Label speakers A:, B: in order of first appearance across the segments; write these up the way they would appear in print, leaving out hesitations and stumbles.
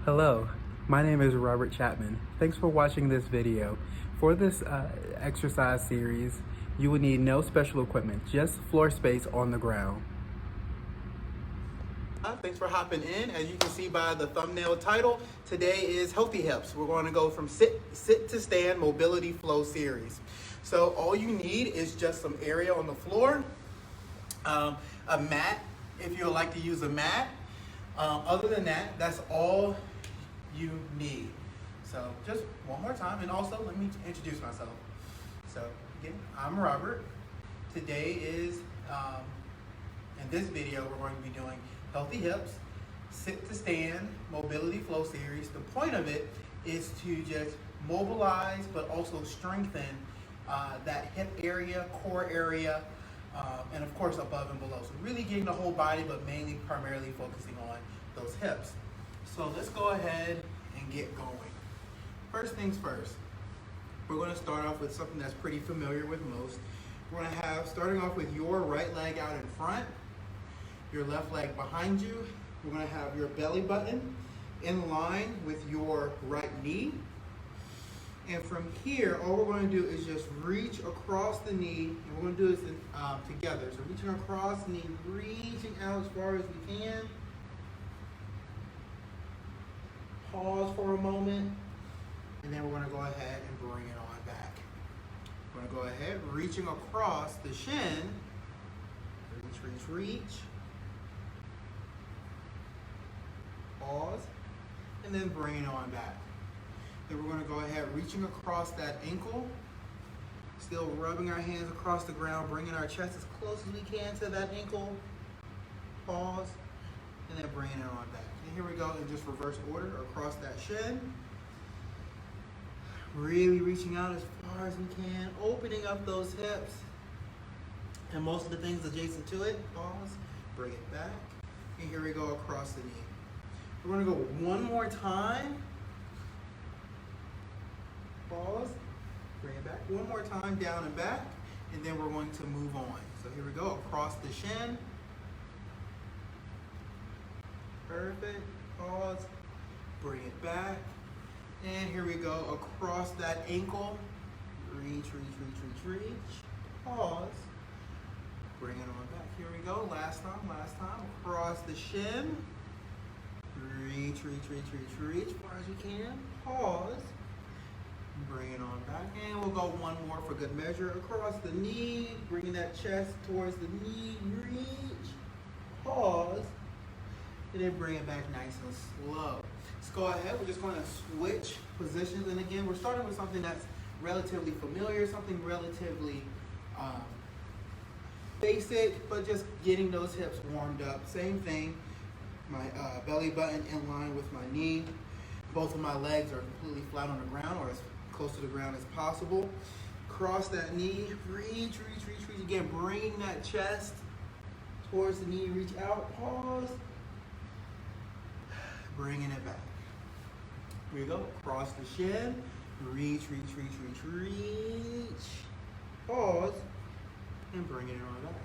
A: Hello, my name is Robert Chapman. Thanks for watching this video. For this exercise series, you will need no special equipment, just floor space on the ground.
B: Thanks for hopping in. As you can see by the thumbnail title, today is Healthy Hips. We're going to go from sit to stand mobility flow series. So all you need is just some area on the floor, a mat if you would like to use a mat. Other than that, that's all you need. So just one more time, and also let me introduce myself. So again, I'm Robert. Today is, in this video, we're going to be doing Healthy Hips, sit to stand, mobility flow series. The point of it is to just mobilize, but also strengthen that hip area, core area, and of course above and below. So really getting the whole body, but mainly primarily focusing on those hips. So let's go ahead and get going. First things first, we're going to start off with something that's pretty familiar with most. We're going to have, starting off with your right leg out in front, your left leg behind you. We're going to have your belly button in line with your right knee. And from here, all we're going to do is just reach across the knee, and we're going to do this together. So reaching across the knee, reaching out as far as we can. Pause for a moment, and then we're going to go ahead and bring it on back. We're going to go ahead, reaching across the shin. Reach. Pause, and then bring it on back. Then we're going to go ahead, reaching across that ankle, still rubbing our hands across the ground, bringing our chest as close as we can to that ankle. Pause, and then bringing it on back. And here we go in just reverse order across that shin. Really reaching out as far as we can, opening up those hips. And most of the things adjacent to it. Pause, bring it back. And here we go across the knee. We're going to go one more time. Pause, bring it back. One more time, down and back. And then we're going to move on. So here we go, across the shin. Perfect. Pause, bring it back. And here we go, across that ankle. Reach. Pause. Bring it on back. Here we go. Last time. Across the shin. Reach. As far as you can. Pause. Bring it on back. And we'll go one more for good measure. Across the knee. Bringing that chest towards the knee. Reach. Pause. And then bring it back nice and slow. Let's go ahead. We're just going to switch positions. And again, we're starting with something that's relatively familiar, something relatively basic, but just getting those hips warmed up. Same thing, my belly button in line with my knee. Both of my legs are completely flat on the ground, or as close to the ground as possible. Cross that knee, reach. Again, bringing that chest towards the knee, reach out, pause. Bringing it back. Here we go, cross the shin, reach. Pause. And bringing it on back.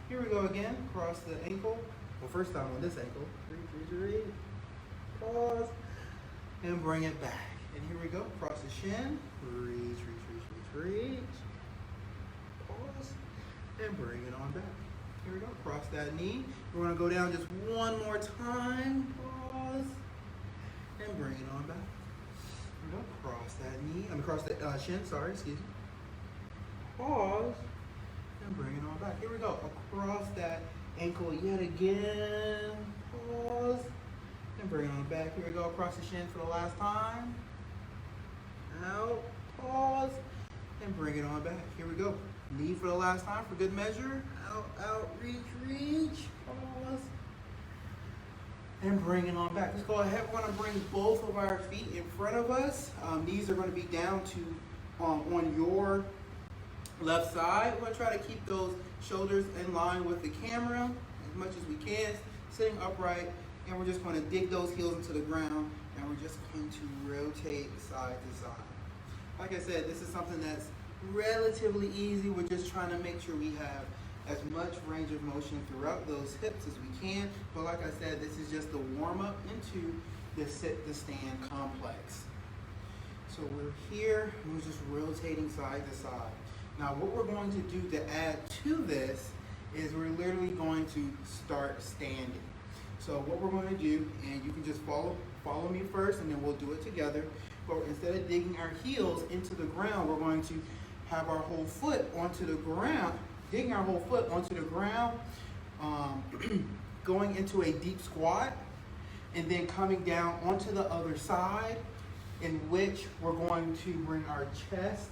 B: Here we go again, cross the ankle. Well, first time on this ankle. Reach. Pause. And bring it back. And here we go, cross the shin. Reach. Pause. And bring it on back. Here we go, cross that knee. We're going to go down just one more time. Pause. And bring it on back. Here we go, cross that knee. Cross the shin, excuse me. Pause. And bring it on back. Here we go. Across that ankle yet again. Pause. And bring it on back. Here we go. Across the shin for the last time. Out. Pause. And bring it on back. Here we go. Knee for the last time for good measure. Out. Reach. Pause. And bring it on back. Let's go ahead. We're going to bring both of our feet in front of us. Knees are going to be down to on your left side. We're going to try to keep those shoulders in line with the camera as much as we can, sitting upright, and we're just going to dig those heels into the ground, and we're just going to rotate side to side. Like I said, this is something that's relatively easy. We're just trying to make sure we have as much range of motion throughout those hips as we can. But like I said, this is just the warm up into the sit to stand complex. So we're here, we're just rotating side to side. Now what we're going to do to add to this is we're literally going to start standing. So what we're going to do, and you can just follow me first and then we'll do it together. But instead of digging our heels into the ground, we're going to have our whole foot onto the ground, digging our whole foot onto the ground, going into a deep squat, and then coming down onto the other side, in which we're going to bring our chest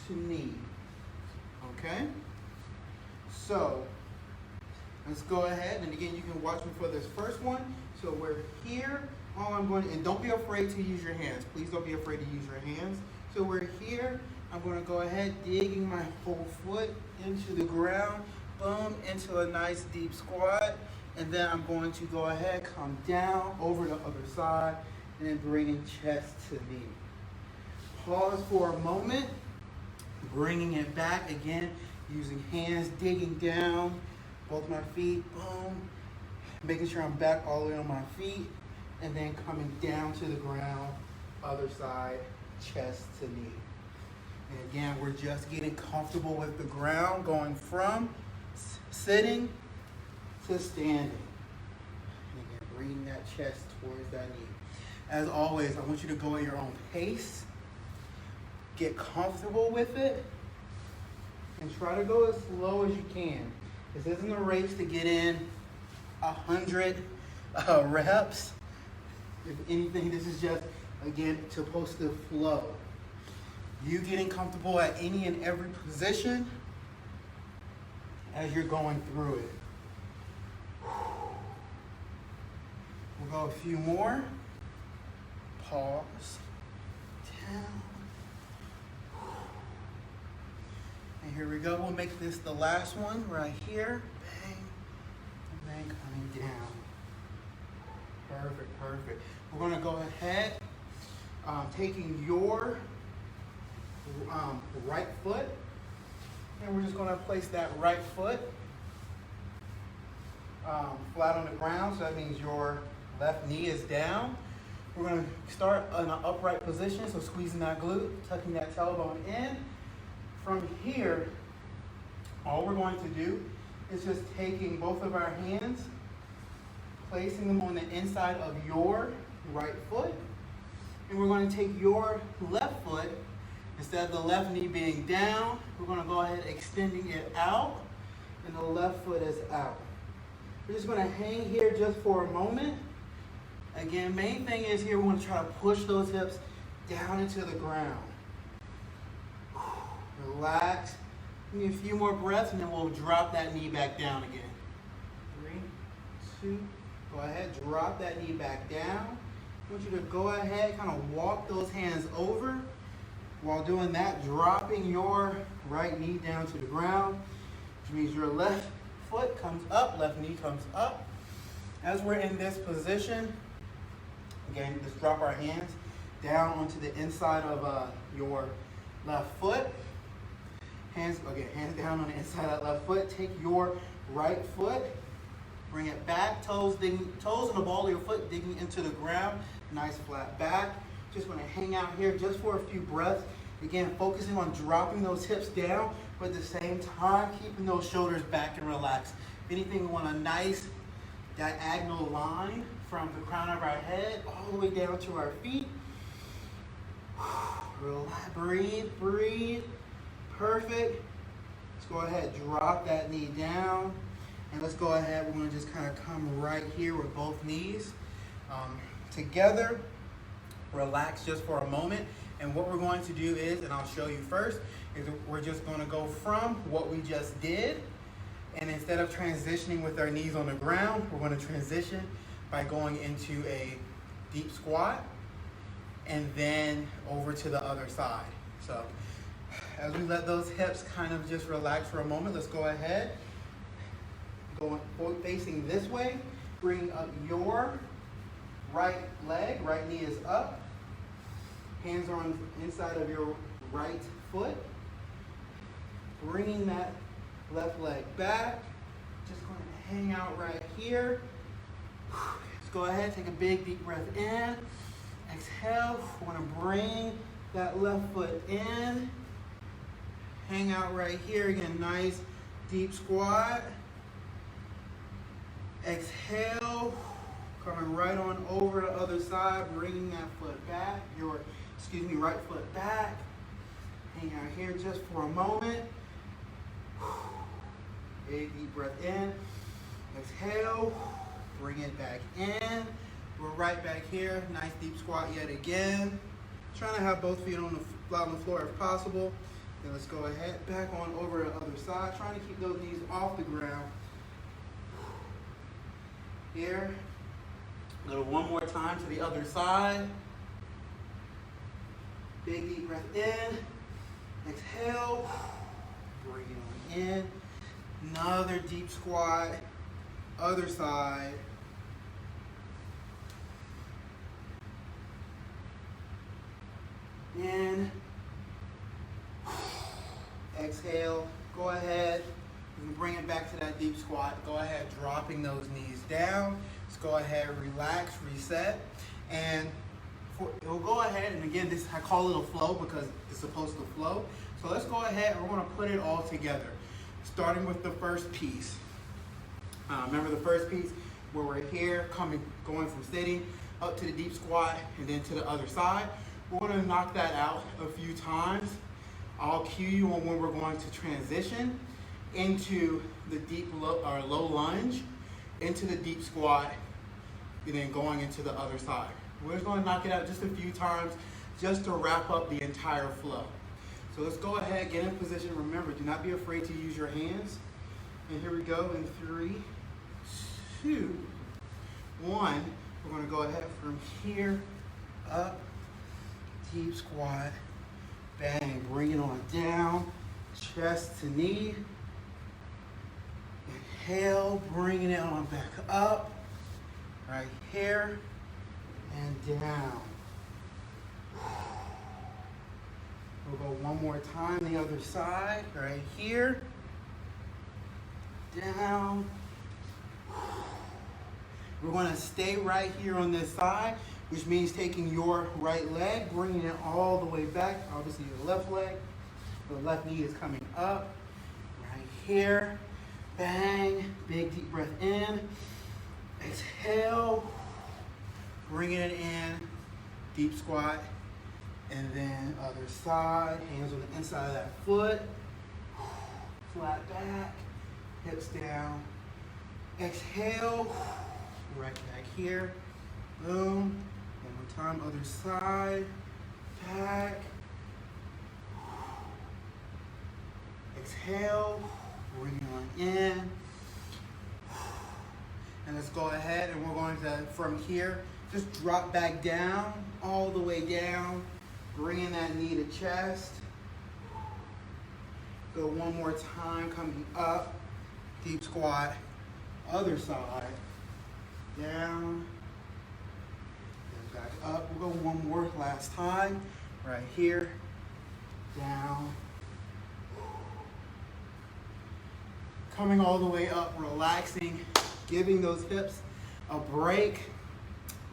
B: to knee. Okay? So, let's go ahead, and again, you can watch me for this first one. So we're here, all I'm going to, and don't be afraid to use your hands. Please don't be afraid to use your hands. So we're here, I'm going to go ahead, digging my whole foot into the ground, boom, into a nice deep squat, and then I'm going to go ahead, come down over the other side, and then bringing chest to knee. Pause for a moment, bringing it back again, using hands, digging down, both my feet, boom, making sure I'm back all the way on my feet, and then coming down to the ground, other side, chest to knee. And again, we're just getting comfortable with the ground, going from sitting to standing. And again, bringing that chest towards that knee. As always, I want you to go at your own pace. Get comfortable with it. And try to go as slow as you can. This isn't a race to get in 100 reps. If anything, this is just, again, supposed to flow. You getting comfortable at any and every position as you're going through it. We'll go a few more. Pause. Down. And here we go. We'll make this the last one right here. Bang. And then coming down. Perfect, perfect. We're going to go ahead, taking your right foot, and we're just going to place that right foot flat on the ground. So that means your left knee is down. We're going to start in an upright position, so squeezing that glute, tucking that tailbone in. From here, all we're going to do is just taking both of our hands, placing them on the inside of your right foot, and we're going to take your left foot, instead of the left knee being down, we're going to go ahead extending it out, and the left foot is out. We're just going to hang here just for a moment. Again, main thing is here, we want to try to push those hips down into the ground. Relax. Give me a few more breaths, and then we'll drop that knee back down again. 3, 2, go ahead, drop that knee back down. I want you to go ahead, kind of walk those hands over. While doing that, dropping your right knee down to the ground, which means your left foot comes up, left knee comes up. As we're in this position, again, let's drop our hands down onto the inside of your left foot. Hands down on the inside of that left foot. Take your right foot, bring it back, toes and the ball of your foot digging into the ground. Nice flat back. Just want to hang out here just for a few breaths. Again, focusing on dropping those hips down, but at the same time, keeping those shoulders back and relaxed. If anything, we want a nice diagonal line from the crown of our head all the way down to our feet. Relax, breathe, breathe. Perfect. Let's go ahead, drop that knee down. And let's go ahead, we're going to just kind of come right here with both knees together. Relax just for a moment. And what we're going to do is, and I'll show you first, is we're just going to go from what we just did. And instead of transitioning with our knees on the ground, we're going to transition by going into a deep squat and then over to the other side. So as we let those hips kind of just relax for a moment, let's go ahead. Going facing this way, bring up your right leg, right knee is up. Hands are on the inside of your right foot. Bringing that left leg back. Just going to hang out right here. Just go ahead, take a big deep breath in. Exhale. We're gonna bring that left foot in. Hang out right here. Again, nice deep squat. Exhale. Coming right on over the other side, bringing that foot back, right foot back. Hang out here just for a moment. Big deep breath in. Exhale. Bring it back in. We're right back here. Nice deep squat yet again. Trying to have both feet on the flat on the floor if possible. Then let's go ahead, back on over the other side. Trying to keep those knees off the ground. Here. Go one more time to the other side. Big deep breath in. Exhale. Bring it on in. Another deep squat. Other side. In. Exhale. Go ahead. You can bring it back to that deep squat. Go ahead, dropping those knees down. Let's go ahead, relax, reset. And it'll go ahead, and again, I call it a flow because it's supposed to flow. So let's go ahead and we're gonna put it all together. Starting with the first piece. Remember the first piece where we're here, going from sitting up to the deep squat and then to the other side. We're gonna knock that out a few times. I'll cue you on when we're going to transition into the low lunge, into the deep squat, and then going into the other side. We're just gonna knock it out just a few times just to wrap up the entire flow. So let's go ahead, get in position. Remember, do not be afraid to use your hands. And here we go in 3, 2, 1. We're gonna go ahead from here, up, deep squat, bang, bring it on down, chest to knee. Inhale, bringing it on back up, right here, and down. We'll go one more time, the other side, right here, down. We're gonna stay right here on this side, which means taking your right leg, bringing it all the way back, obviously your left leg. The left knee is coming up, right here. Bang, big deep breath in. Exhale, bringing it in, deep squat, and then other side, hands on the inside of that foot, flat back, hips down. Exhale, right back here, boom. One more time, other side, back. Exhale. Bring it on in. And let's go ahead and we're going to, from here, just drop back down, all the way down, bringing that knee to chest. Go one more time, coming up, deep squat, other side, down, and back up. We'll go one more last time, right here, down. Coming all the way up, relaxing, giving those hips a break.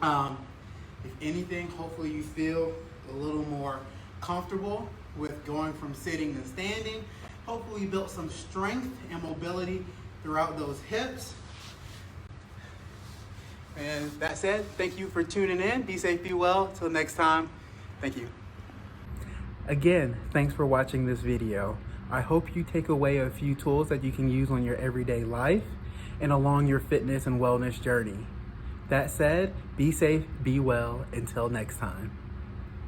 B: If anything, hopefully you feel a little more comfortable with going from sitting to standing. Hopefully you built some strength and mobility throughout those hips. And that said, thank you for tuning in. Be safe, be well. Till next time, thank you.
A: Again, thanks for watching this video. I hope you take away a few tools that you can use on your everyday life and along your fitness and wellness journey. That said, be safe, be well, until next time.